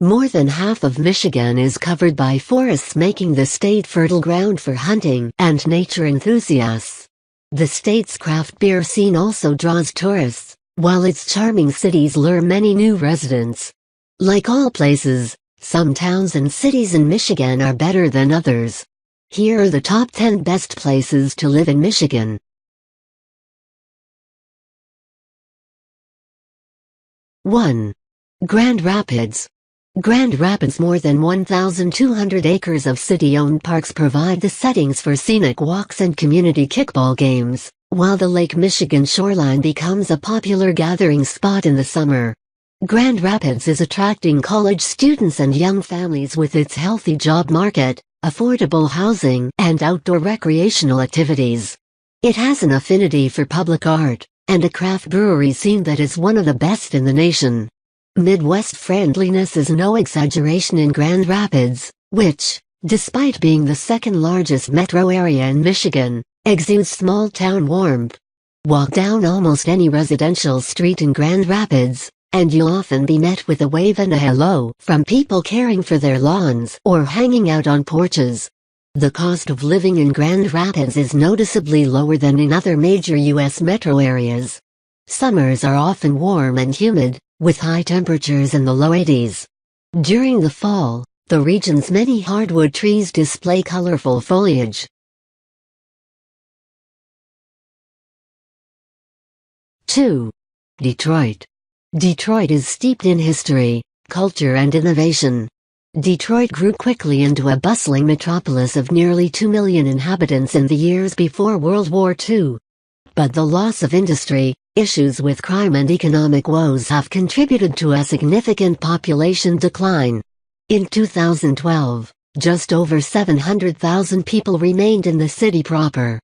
More than half of Michigan is covered by forests, making the state fertile ground for hunting and nature enthusiasts. The state's craft beer scene also draws tourists, while its charming cities lure many new residents. Like all places, some towns and cities in Michigan are better than others. Here are the top 10 best places to live in Michigan. 1. Grand Rapids. Grand Rapids' more than 1,200 acres of city-owned parks provide the settings for scenic walks and community kickball games, while the Lake Michigan shoreline becomes a popular gathering spot in the summer. Grand Rapids is attracting college students and young families with its healthy job market, affordable housing, and outdoor recreational activities. It has an affinity for public art, and a craft brewery scene that is one of the best in the nation. Midwest friendliness is no exaggeration in Grand Rapids, which, despite being the second largest metro area in Michigan, exudes small-town warmth. Walk down almost any residential street in Grand Rapids, and you'll often be met with a wave and a hello from people caring for their lawns or hanging out on porches. The cost of living in Grand Rapids is noticeably lower than in other major U.S. metro areas. Summers are often warm and humid, with high temperatures in the low 80s. During the fall, the region's many hardwood trees display colorful foliage. 2. Detroit. Detroit is steeped in history, culture and innovation. Detroit grew quickly into a bustling metropolis of nearly 2 million inhabitants in the years before World War II. But the loss of industry, issues with crime and economic woes have contributed to a significant population decline. In 2012, just over 700,000 people remained in the city proper.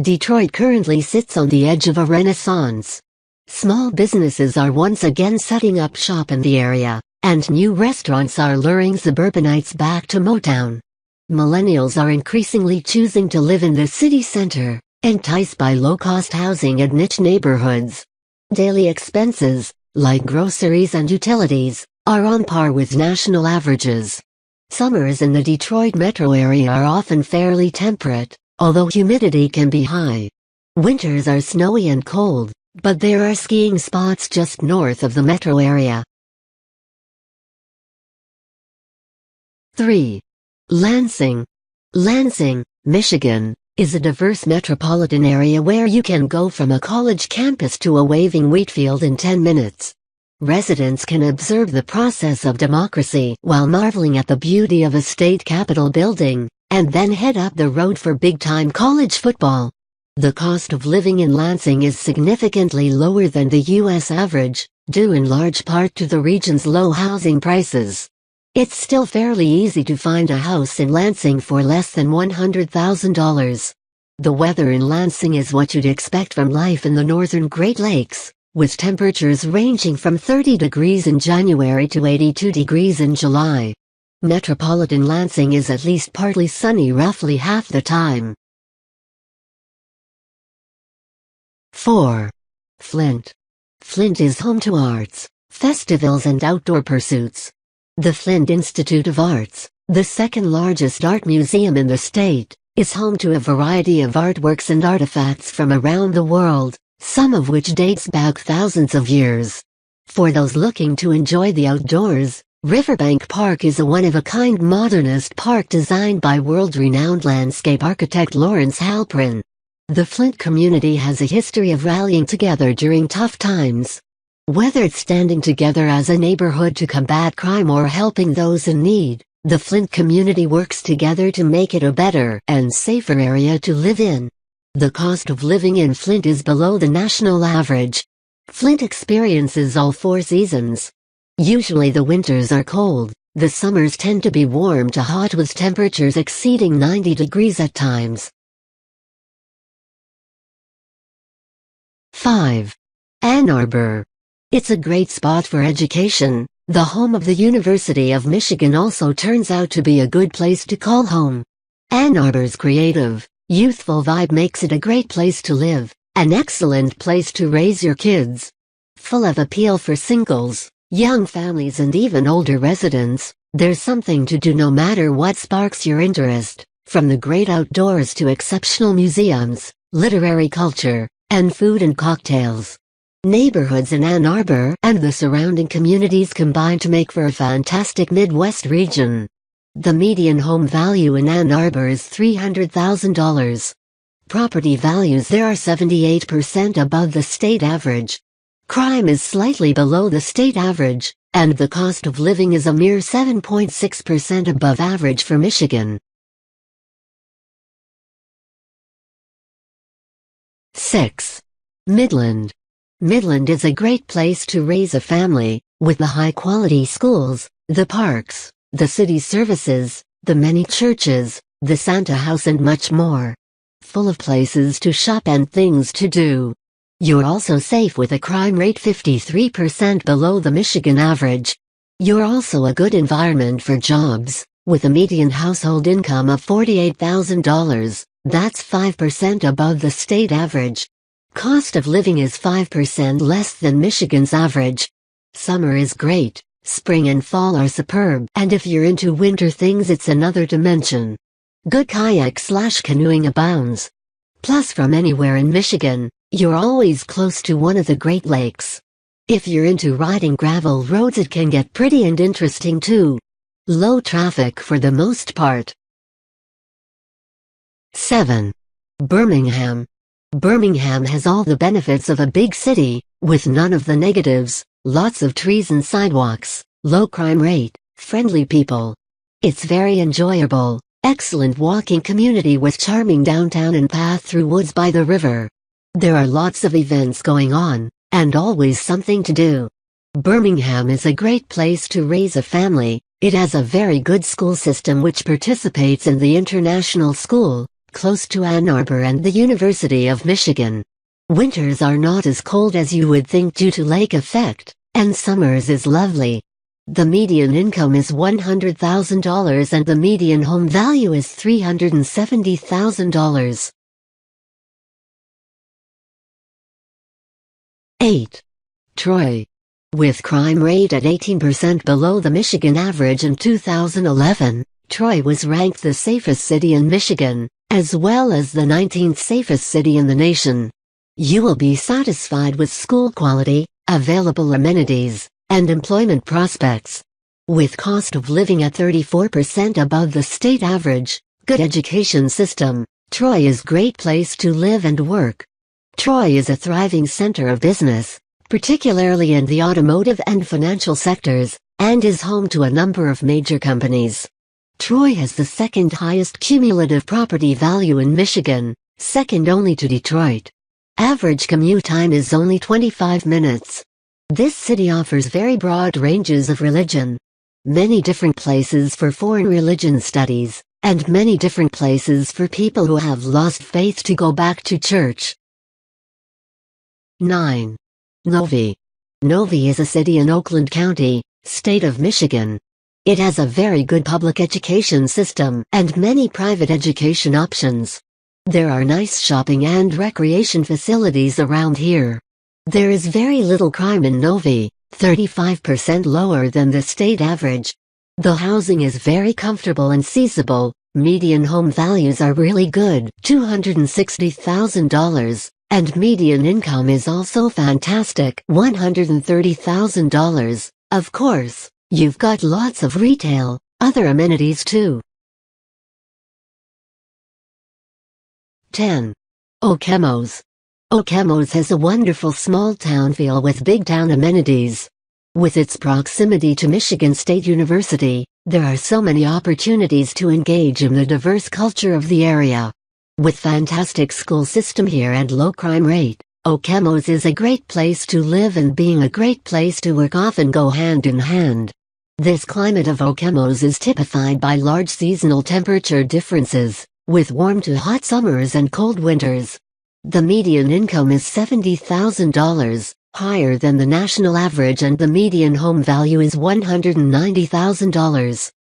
Detroit currently sits on the edge of a renaissance. Small businesses are once again setting up shop in the area, and new restaurants are luring suburbanites back to Motown. Millennials are increasingly choosing to live in the city center, enticed by low-cost housing and niche neighborhoods. Daily expenses, like groceries and utilities, are on par with national averages. Summers in the Detroit metro area are often fairly temperate, although humidity can be high. Winters are snowy and cold, but there are skiing spots just north of the metro area. 3. Lansing. Lansing, Michigan, is a diverse metropolitan area where you can go from a college campus to a waving wheat field in 10 minutes. Residents can observe the process of democracy while marveling at the beauty of a state capitol building, and then head up the road for big-time college football. The cost of living in Lansing is significantly lower than the U.S. average, due in large part to the region's low housing prices. It's still fairly easy to find a house in Lansing for less than $100,000. The weather in Lansing is what you'd expect from life in the northern Great Lakes, with temperatures ranging from 30 degrees in January to 82 degrees in July. Metropolitan Lansing is at least partly sunny roughly half the time. 4. Flint. Flint is home to arts, festivals and outdoor pursuits. The Flint Institute of Arts, the second largest art museum in the state, is home to a variety of artworks and artifacts from around the world, some of which dates back thousands of years. For those looking to enjoy the outdoors, Riverbank Park is a one-of-a-kind modernist park designed by world-renowned landscape architect Lawrence Halprin. The Flint community has a history of rallying together during tough times. Whether it's standing together as a neighborhood to combat crime or helping those in need, the Flint community works together to make it a better and safer area to live in. The cost of living in Flint is below the national average. Flint experiences all 4 seasons. Usually the winters are cold, the summers tend to be warm to hot with temperatures exceeding 90 degrees at times. 5. Ann Arbor. It's a great spot for education. The home of the University of Michigan also turns out to be a good place to call home. Ann Arbor's creative, youthful vibe makes it a great place to live, an excellent place to raise your kids. Full of appeal for singles, Young families and even older residents, there's something to do no matter what sparks your interest, from the great outdoors to exceptional museums, literary culture, and food and cocktails. Neighborhoods in Ann Arbor and the surrounding communities combine to make for a fantastic Midwest region. The median home value in Ann Arbor is $300,000. Property values there are 78% above the state average. Crime is slightly below the state average, and the cost of living is a mere 7.6% above average for Michigan. 6. Midland. Midland is a great place to raise a family, with the high-quality schools, the parks, the city services, the many churches, the Santa House and much more. Full of places to shop and things to do. You're also safe with a crime rate 53% below the Michigan average. You're also a good environment for jobs, with a median household income of $48,000, that's 5% above the state average. Cost of living is 5% less than Michigan's average. Summer is great, spring and fall are superb, and if you're into winter things it's another dimension. Good kayak/canoeing abounds. Plus from anywhere in Michigan, you're always close to one of the Great Lakes. If you're into riding gravel roads it can get pretty and interesting too. Low traffic for the most part. 7. Birmingham. Birmingham has all the benefits of a big city, with none of the negatives, lots of trees and sidewalks, low crime rate, friendly people. It's very enjoyable, excellent walking community with charming downtown and path through woods by the river. There are lots of events going on, and always something to do. Birmingham is a great place to raise a family. It has a very good school system which participates in the international school, close to Ann Arbor and the University of Michigan. Winters are not as cold as you would think due to lake effect, and summers is lovely. The median income is $100,000 and the median home value is $370,000. 8. Troy. With crime rate at 18% below the Michigan average in 2011, Troy was ranked the safest city in Michigan, as well as the 19th safest city in the nation. You will be satisfied with school quality, available amenities, and employment prospects. With cost of living at 34% above the state average, good education system, Troy is a great place to live and work. Troy is a thriving center of business, particularly in the automotive and financial sectors, and is home to a number of major companies. Troy has the second highest cumulative property value in Michigan, second only to Detroit. Average commute time is only 25 minutes. This city offers very broad ranges of religion. Many different places for foreign religion studies, and many different places for people who have lost faith to go back to church. 9. Novi. Novi is a city in Oakland County, state of Michigan. It has a very good public education system and many private education options. There are nice shopping and recreation facilities around here. There is very little crime in Novi, 35% lower than the state average. The housing is very comfortable and feasible, median home values are really good, $260,000, and median income is also fantastic, $130,000. Of course, you've got lots of retail, other amenities too. 10. Okemos. Okemos has a wonderful small town feel with big town amenities. With its proximity to Michigan State University, there are so many opportunities to engage in the diverse culture of the area. With fantastic school system here and low crime rate, Okemos is a great place to live, and being a great place to work often go hand in hand. This climate of Okemos is typified by large seasonal temperature differences, with warm to hot summers and cold winters. The median income is $70,000, higher than the national average, and the median home value is $190,000.